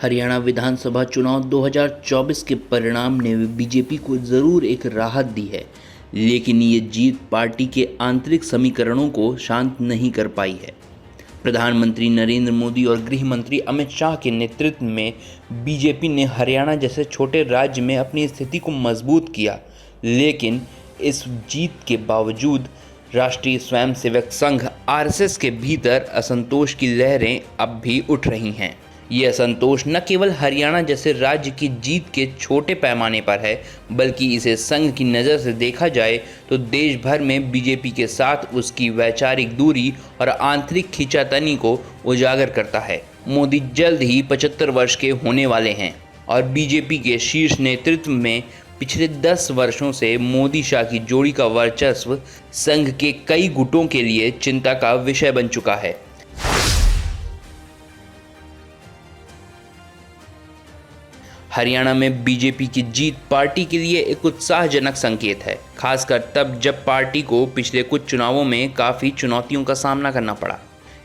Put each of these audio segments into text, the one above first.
हरियाणा विधानसभा चुनाव 2024 के परिणाम ने बीजेपी को ज़रूर एक राहत दी है, लेकिन ये जीत पार्टी के आंतरिक समीकरणों को शांत नहीं कर पाई है। प्रधानमंत्री नरेंद्र मोदी और गृह मंत्री अमित शाह के नेतृत्व में बीजेपी ने हरियाणा जैसे छोटे राज्य में अपनी स्थिति को मजबूत किया, लेकिन इस जीत के बावजूद राष्ट्रीय स्वयंसेवक संघ आरएसएस के भीतर असंतोष की लहरें अब भी उठ रही हैं। ये असंतोष न केवल हरियाणा जैसे राज्य की जीत के छोटे पैमाने पर है, बल्कि इसे संघ की नज़र से देखा जाए तो देश भर में बीजेपी के साथ उसकी वैचारिक दूरी और आंतरिक खींचातानी को उजागर करता है। मोदी जल्द ही 75 वर्ष के होने वाले हैं और बीजेपी के शीर्ष नेतृत्व में पिछले 10 वर्षों से मोदी शाह की जोड़ी का वर्चस्व संघ के कई गुटों के लिए चिंता का विषय बन चुका है। हरियाणा में बीजेपी की जीत पार्टी के लिए एक उत्साहजनक संकेत है, खासकर तब जब पार्टी को पिछले कुछ चुनावों में काफ़ी चुनौतियों का सामना करना पड़ा।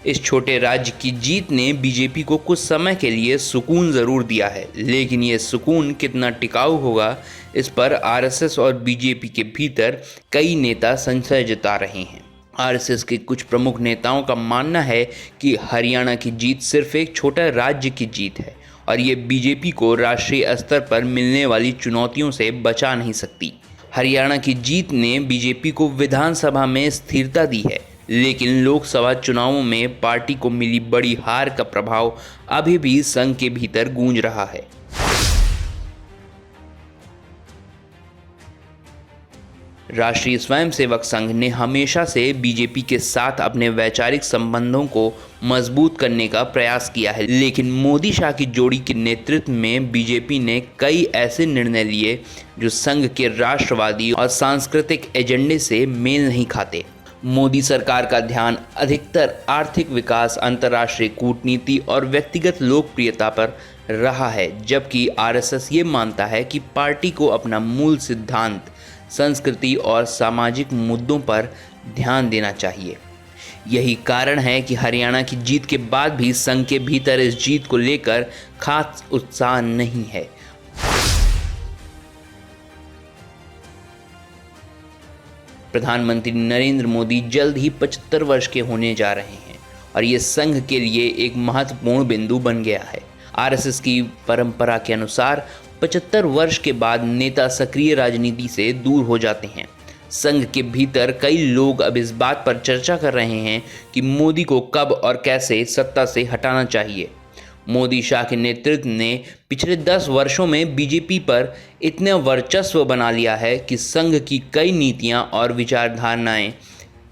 इस छोटे राज्य की जीत ने बीजेपी को कुछ समय के लिए सुकून ज़रूर दिया है, लेकिन ये सुकून कितना टिकाऊ होगा, इस पर आरएसएस और बीजेपी के भीतर कई नेता संशय जता रहे हैं। आरएसएस के कुछ प्रमुख नेताओं का मानना है कि हरियाणा की जीत सिर्फ एक छोटा राज्य की जीत है और ये बीजेपी को राष्ट्रीय स्तर पर मिलने वाली चुनौतियों से बचा नहीं सकती। हरियाणा की जीत ने बीजेपी को विधानसभा में स्थिरता दी है, लेकिन लोकसभा चुनावों में पार्टी को मिली बड़ी हार का प्रभाव अभी भी संघ के भीतर गूंज रहा है। राष्ट्रीय स्वयंसेवक संघ ने हमेशा से बीजेपी के साथ अपने वैचारिक संबंधों को मजबूत करने का प्रयास किया है, लेकिन मोदी शाह की जोड़ी के नेतृत्व में बीजेपी ने कई ऐसे निर्णय लिए जो संघ के राष्ट्रवादी और सांस्कृतिक एजेंडे से मेल नहीं खाते। मोदी सरकार का ध्यान अधिकतर आर्थिक विकास, अंतर्राष्ट्रीय कूटनीति और व्यक्तिगत लोकप्रियता पर रहा है, जबकि आरएसएस ये मानता है कि पार्टी को अपना मूल सिद्धांत, संस्कृति और सामाजिक मुद्दों पर ध्यान देना चाहिए। यही कारण है कि हरियाणा की जीत के बाद भी संघ के भीतर इस जीत को लेकर खास उत्साह नहीं है। प्रधानमंत्री नरेंद्र मोदी जल्द ही 75 वर्ष के होने जा रहे हैं और ये संघ के लिए एक महत्वपूर्ण बिंदु बन गया है। आरएसएस की परंपरा के अनुसार 75 वर्ष के बाद नेता सक्रिय राजनीति से दूर हो जाते हैं। संघ के भीतर कई लोग अब इस बात पर चर्चा कर रहे हैं कि मोदी को कब और कैसे सत्ता से हटाना चाहिए। मोदी शाह के नेतृत्व ने पिछले 10 वर्षों में बीजेपी पर इतना वर्चस्व बना लिया है कि संघ की कई नीतियां और विचारधाराएं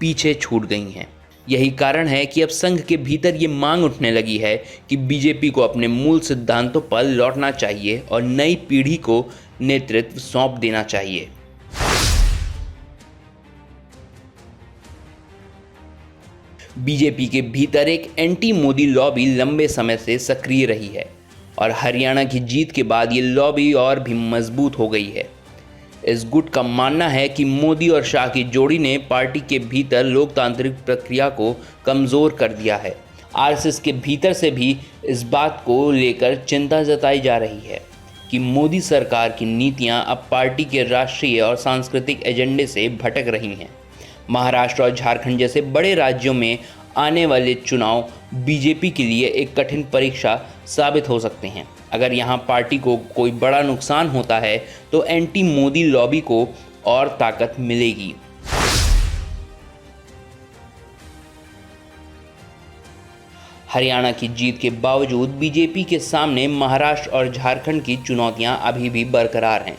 पीछे छूट गई हैं। यही कारण है कि अब संघ के भीतर ये मांग उठने लगी है कि बीजेपी को अपने मूल सिद्धांतों पर लौटना चाहिए और नई पीढ़ी को नेतृत्व सौंप देना चाहिए। बीजेपी के भीतर एक एंटी मोदी लॉबी लंबे समय से सक्रिय रही है और हरियाणा की जीत के बाद ये लॉबी और भी मजबूत हो गई है। इस गुट का मानना है कि मोदी और शाह की जोड़ी ने पार्टी के भीतर लोकतांत्रिक प्रक्रिया को कमज़ोर कर दिया है। आरएसएस के भीतर से भी इस बात को लेकर चिंता जताई जा रही है कि मोदी सरकार की नीतियां अब पार्टी के राष्ट्रीय और सांस्कृतिक एजेंडे से भटक रही हैं। महाराष्ट्र और झारखंड जैसे बड़े राज्यों में आने वाले चुनाव बीजेपी के लिए एक कठिन परीक्षा साबित हो सकते हैं। अगर यहाँ पार्टी को कोई बड़ा नुकसान होता है तो एंटी मोदी लॉबी को और ताकत मिलेगी। हरियाणा की जीत के बावजूद बीजेपी के सामने महाराष्ट्र और झारखंड की चुनौतियां अभी भी बरकरार हैं।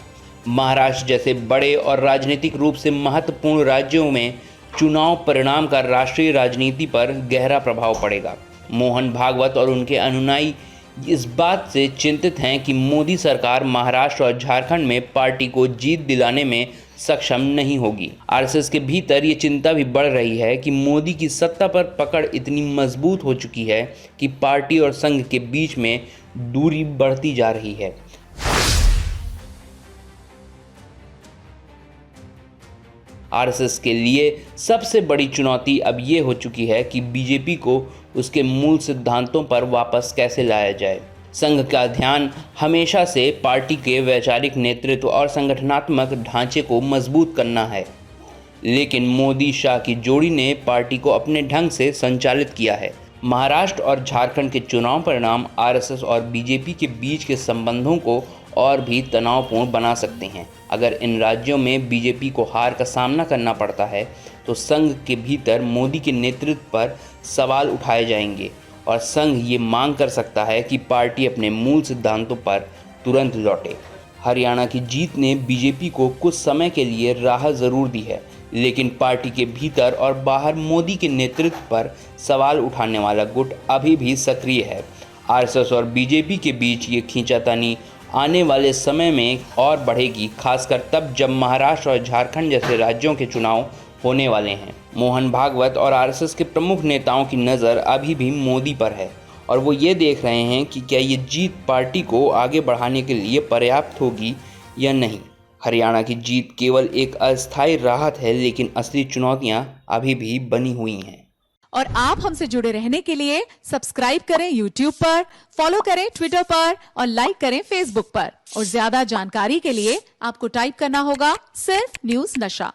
महाराष्ट्र जैसे बड़े और राजनीतिक रूप से महत्वपूर्ण राज्यों में चुनाव परिणाम का राष्ट्रीय राजनीति पर गहरा प्रभाव पड़ेगा। मोहन भागवत और उनके अनुयायी इस बात से चिंतित हैं कि मोदी सरकार महाराष्ट्र और झारखंड में पार्टी को जीत दिलाने में सक्षम नहीं होगी। आरएसएस के भीतर ये चिंता भी बढ़ रही है कि मोदी की सत्ता पर पकड़ इतनी मजबूत हो चुकी है कि पार्टी और संघ के बीच में दूरी बढ़ती जा रही है। आरएसएस के लिए सबसे बड़ी चुनौती अब ये हो चुकी है कि बीजेपी को उसके मूल सिद्धांतों पर वापस कैसे लाया जाए। संघ का ध्यान हमेशा से पार्टी के वैचारिक नेतृत्व और संगठनात्मक ढांचे को मजबूत करना है, लेकिन मोदी शाह की जोड़ी ने पार्टी को अपने ढंग से संचालित किया है। महाराष्ट्र और झारखंड के चुनाव परिणाम आरएसएस और बीजेपी के बीच के संबंधों को और भी तनावपूर्ण बना सकते हैं। अगर इन राज्यों में बीजेपी को हार का सामना करना पड़ता है तो संघ के भीतर मोदी के नेतृत्व पर सवाल उठाए जाएंगे और संघ ये मांग कर सकता है कि पार्टी अपने मूल सिद्धांतों पर तुरंत लौटे। हरियाणा की जीत ने बीजेपी को कुछ समय के लिए राहत जरूर दी है, लेकिन पार्टी के भीतर और बाहर मोदी के नेतृत्व पर सवाल उठाने वाला गुट अभी भी सक्रिय है। आरएसएस और बीजेपी के बीच ये खींचातानी आने वाले समय में और बढ़ेगी, खासकर तब जब महाराष्ट्र और झारखंड जैसे राज्यों के चुनाव होने वाले हैं। मोहन भागवत और आरएसएस के प्रमुख नेताओं की नज़र अभी भी मोदी पर है और वो ये देख रहे हैं कि क्या ये जीत पार्टी को आगे बढ़ाने के लिए पर्याप्त होगी या नहीं। हरियाणा की जीत केवल एक अस्थायी राहत है, लेकिन असली चुनौतियां अभी भी बनी हुई हैं। और आप हमसे जुड़े रहने के लिए सब्सक्राइब करें YouTube पर, फॉलो करें Twitter पर और लाइक करें Facebook पर। और ज्यादा जानकारी के लिए आपको टाइप करना होगा सिर्फ न्यूज़ नशा।